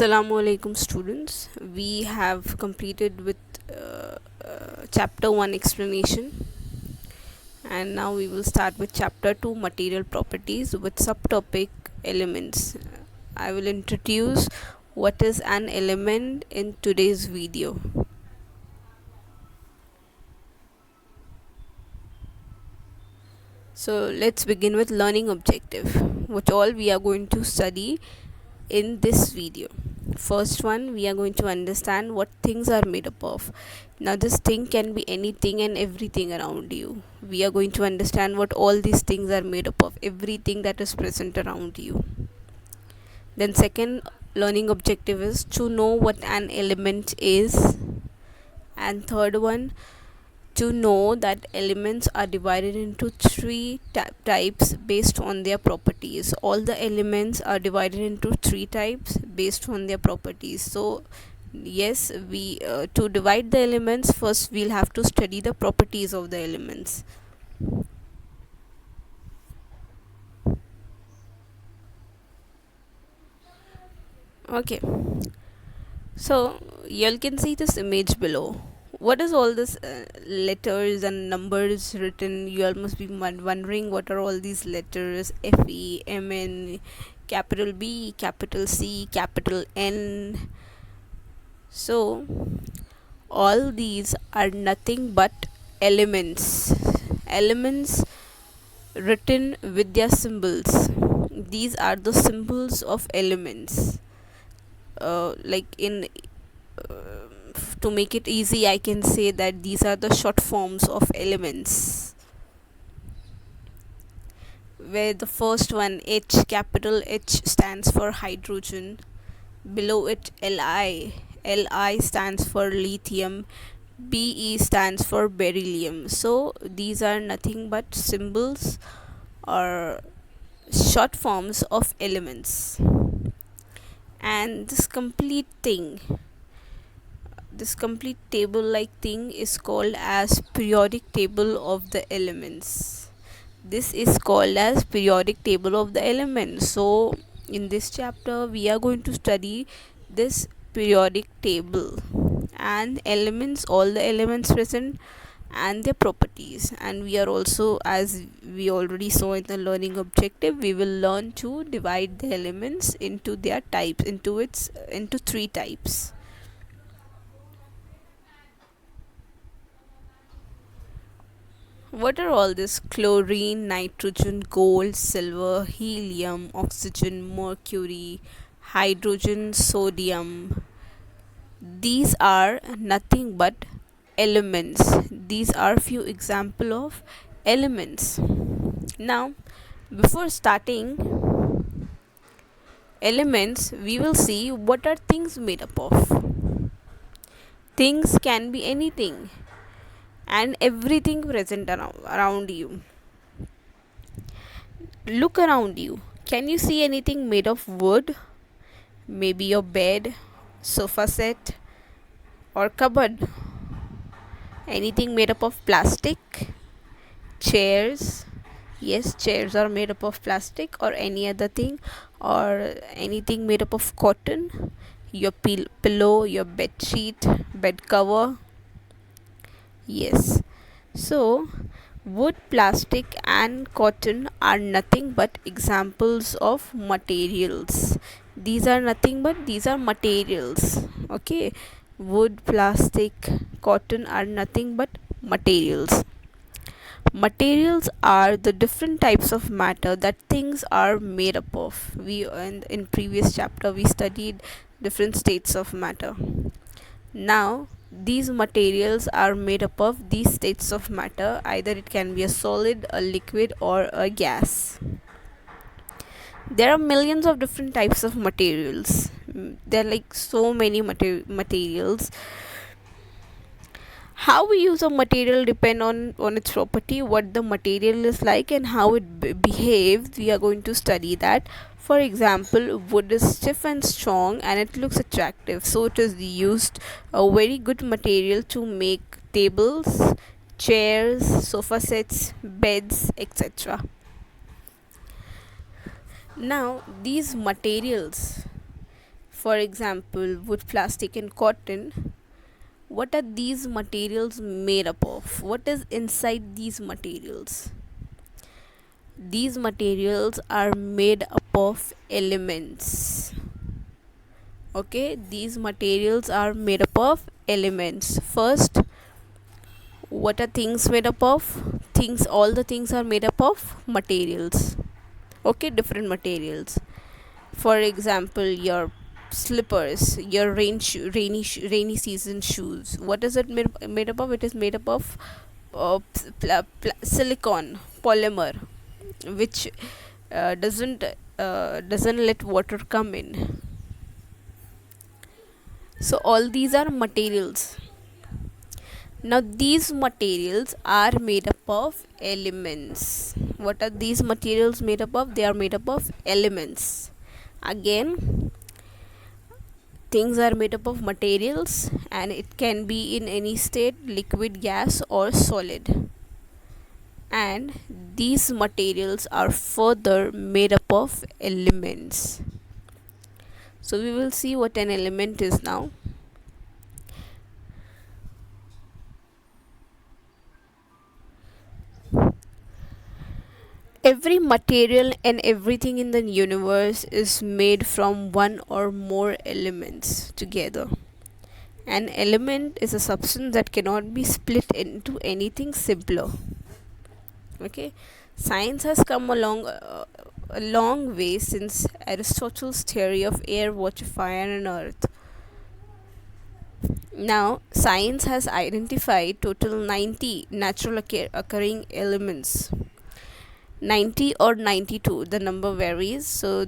Assalamu alaikum students. We have completed with chapter 1 explanation, and now we will start with chapter 2 material properties with subtopic elements. I will introduce what is an element in today's video. So let's begin with learning objective, which all we are going to study in this video. First one, we are going to understand what things are made up of. Now this thing can be anything and everything around you. We are going to understand what all these things are made up of, everything that is present around you. Then second learning objective is to know what an element is. And third one, to know that elements are divided into three types based on their properties. All the elements are divided into three types based on their properties. So yes, we to divide the elements, first we'll have to study the properties of the elements. Okay, so you can see this image below. What is all this letters and numbers written? You all must be wondering what are all these letters: FEMN, capital B, capital C, capital N. So all these are nothing but elements. Elements written with their symbols. These are the symbols of elements. Like in to make it easy, I can say that these are the short forms of elements, where the first one, H, capital H, stands for hydrogen. Below it, Li stands for lithium. Be stands for beryllium. So these are nothing but symbols or short forms of elements. And this complete table like thing is called as periodic table of the elements. This is called as periodic table of the elements. So in this chapter we are going to study this periodic table and elements, all the elements present and their properties. And we are also, as we already saw in the learning objective, we will learn to divide the elements into their types, into three types. What are all this? Chlorine, nitrogen, gold, silver, helium, oxygen, mercury, hydrogen, sodium. These are nothing but elements. These are few example of elements. Now, before starting elements, we will see what are things made up of. Things can be anything and everything present around you. Look around you. Can you see anything made of wood? Maybe your bed, sofa set, or cupboard. Anything made up of plastic? Chairs. Yes, chairs are made up of plastic or any other thing, or anything made up of cotton. Your pillow, your bed sheet, bed cover. Yes. So wood, plastic, and cotton are nothing but examples of materials. These are nothing but these are materials. Okay, wood, plastic, cotton are nothing but materials. Materials are the different types of matter that things are made up of. We in previous chapter we studied different states of matter. Now these materials are made up of these states of matter. Either it can be a solid, a liquid, or a gas. There are millions of different types of materials. There are like so many materials. How we use a material depend on its property, what the material is like, and how it behaves. We are going to study that. For example, wood is stiff and strong and it looks attractive, so it is used a very good material to make tables, chairs, sofa sets, beds, etc. Now these materials For example, wood, plastic and cotton. What are these materials made up of? What is inside these materials? These materials are made up of elements. Okay, these materials are made up of elements. First, what are things made up of? All the things are made up of materials. Okay, different materials. For example, your slippers, your rainy season shoes. What is it made up of? It is made up of silicon polymer, which doesn't let water come in. So all these are materials. Now these materials are made up of elements. What are these materials made up of? They are made up of elements. Again, things are made up of materials, and it can be in any state: liquid, gas or solid. And these materials are further made up of elements. So we will see what an element is now. Every material and everything in the universe is made from one or more elements together. An element is a substance that cannot be split into anything simpler. Okay, science has come along a long way since Aristotle's theory of air, water, fire, and earth. Now, science has identified total 90 natural occurring elements. 90 or 92, the number varies. So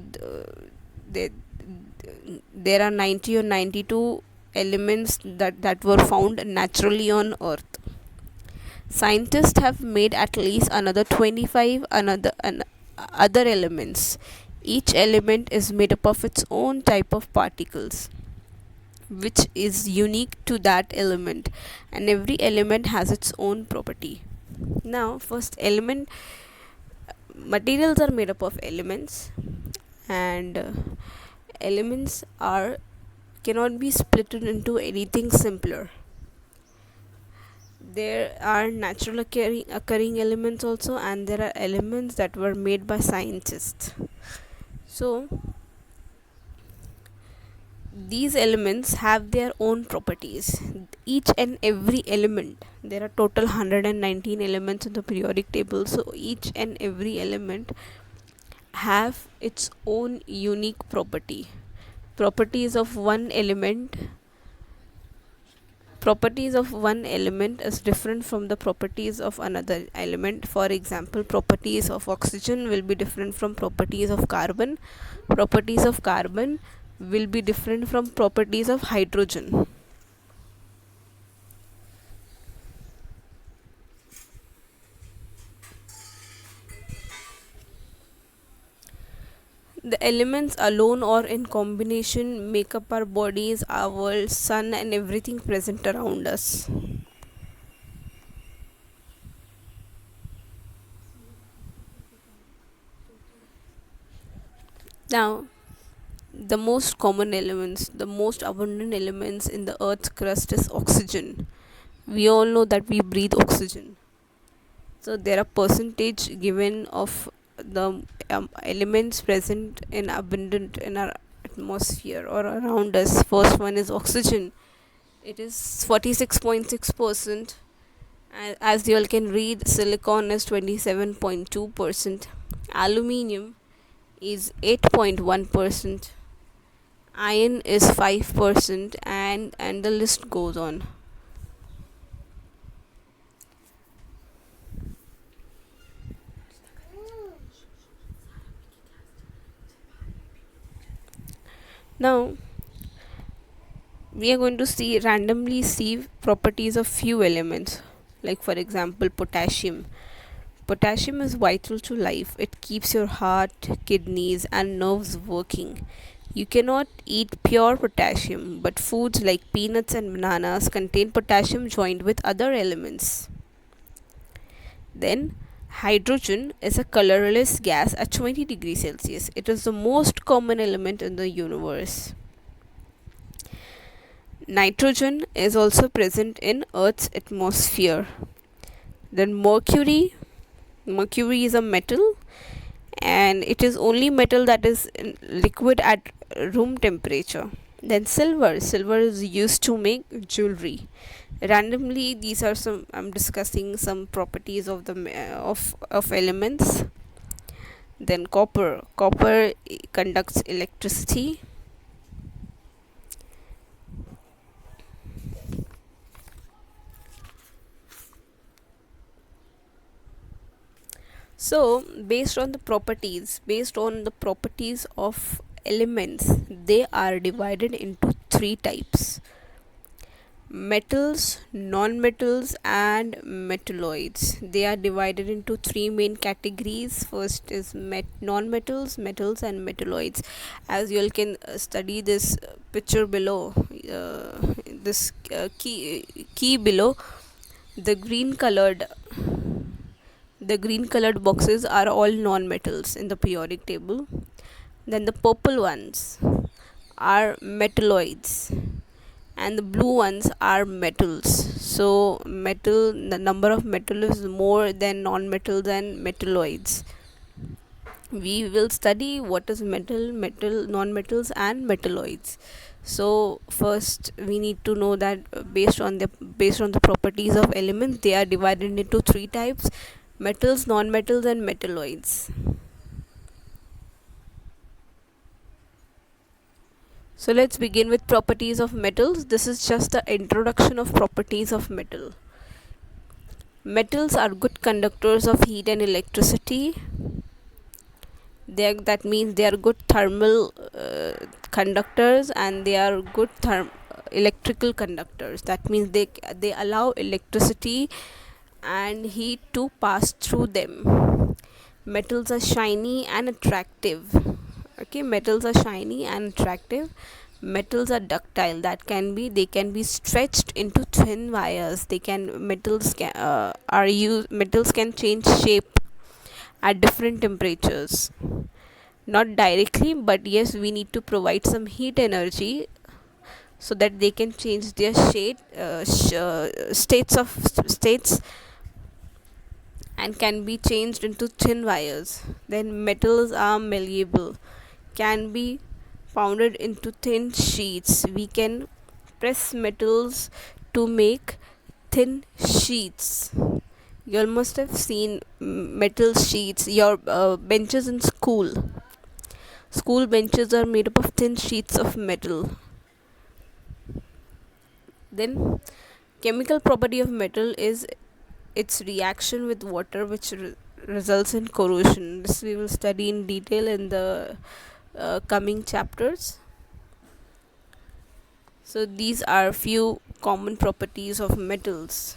there are 90 or 92 elements that were found naturally on earth. Scientists have made at least another 25 other elements. Each element is made up of its own type of particles, which is unique to that element, and every element has its own property. Now, first element, materials are made up of elements, and elements are cannot be split into anything simpler. There are natural occurring elements also, and there are elements that were made by scientists. So these elements have their own properties. Each and every element, there are total 119 elements in the periodic table, so each and every element have its own unique properties of one element. Properties of one element is different from the properties of another element. For example, properties of oxygen will be different from properties of carbon. Properties of carbon will be different from properties of hydrogen. The elements alone or in combination make up our bodies, our world, sun, and everything present around us. Now, the most common elements, the most abundant elements in the earth's crust is oxygen. We all know that we breathe oxygen. So there are percentage given of the elements present in abundant in our atmosphere or around us. First one is oxygen. It is 46.6%. As you all can read, silicon is 27.2%. Aluminium is 8.1%. Iron is 5%, and the list goes on. Now we are going to randomly see properties of few elements, like for example potassium. Potassium is vital to life. It keeps your heart, kidneys and nerves working. You cannot eat pure potassium, but foods like peanuts and bananas contain potassium joined with other elements. Then hydrogen is a colorless gas at 20 degrees Celsius. It is the most common element in the universe. Nitrogen is also present in Earth's atmosphere. Then mercury is a metal, and it is only metal that is in liquid at room temperature. Then silver is used to make jewelry. Randomly, these are some, I'm discussing some properties of the of elements. Then copper conducts electricity. So based on the properties of elements, they are divided into three types: metals, non-metals, and metalloids. They are divided into three main categories. First is non-metals, metals, and metalloids. As you all can study this picture below, this key below, the green colored boxes are all non-metals in the periodic table. Then the purple ones are metalloids, and the blue ones are metals. So the number of metal is more than non-metals and metalloids. We will study what is metal, non-metals, and metalloids. So first we need to know that based on the properties of elements, they are divided into three types: metals, non-metals, and metalloids. So let's begin with properties of metals. This is just the introduction of properties of metal. Metals are good conductors of heat and electricity. That means they are good thermal conductors, and they are good electrical conductors. That means they allow electricity and heat to pass through them. Metals are shiny and attractive. Okay, metals are shiny and attractive. Metals are ductile. They can be stretched into thin wires. Metals can change shape at different temperatures. Not directly, but yes, we need to provide some heat energy so that they can change their states and can be changed into thin wires. Then metals are malleable, can be pounded into thin sheets. We can press metals to make thin sheets. You all must have seen metal sheets. Your benches in school benches are made up of thin sheets of metal. Then chemical property of metal is its reaction with water, which results in corrosion. This we will study in detail in the coming chapters. So these are few common properties of metals.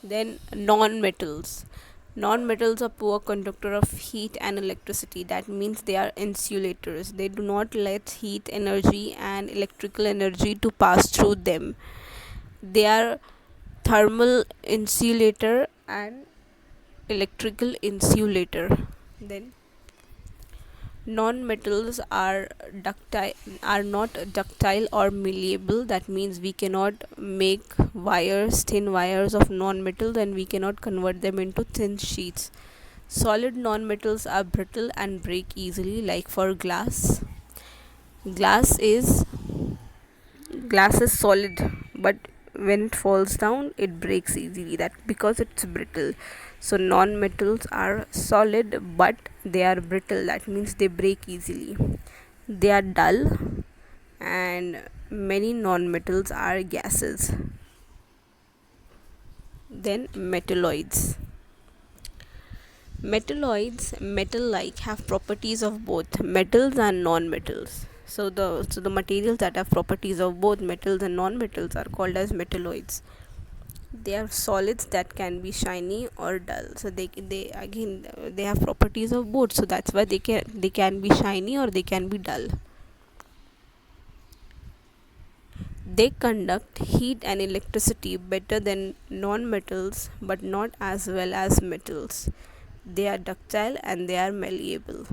Then non-metals. Non-metals are poor conductor of heat and electricity. That means they are insulators. They do not let heat energy and electrical energy to pass through them. They are thermal insulator and electrical insulator. Then non-metals are not ductile or malleable. That means we cannot make thin wires of non-metals, and we cannot convert them into thin sheets. Solid non-metals are brittle and break easily, like for glass. Glass is solid, but when it falls down it breaks easily, that because it's brittle. So non-metals are solid but they are brittle. That means they break easily. They are dull, and many non-metals are gases. Then metal-like, have properties of both metals and non-metals. So the materials that have properties of both metals and non-metals are called as metalloids. They are solids that can be shiny or dull. So they have properties of both. So that's why they can be shiny or they can be dull. They conduct heat and electricity better than non-metals, but not as well as metals. They are ductile and they are malleable.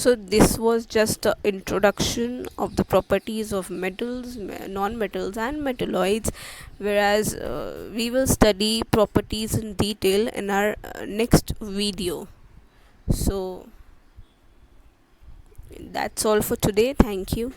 So this was just the introduction of the properties of metals, non-metals and metalloids, whereas we will study properties in detail in our next video. So that's all for today. Thank you.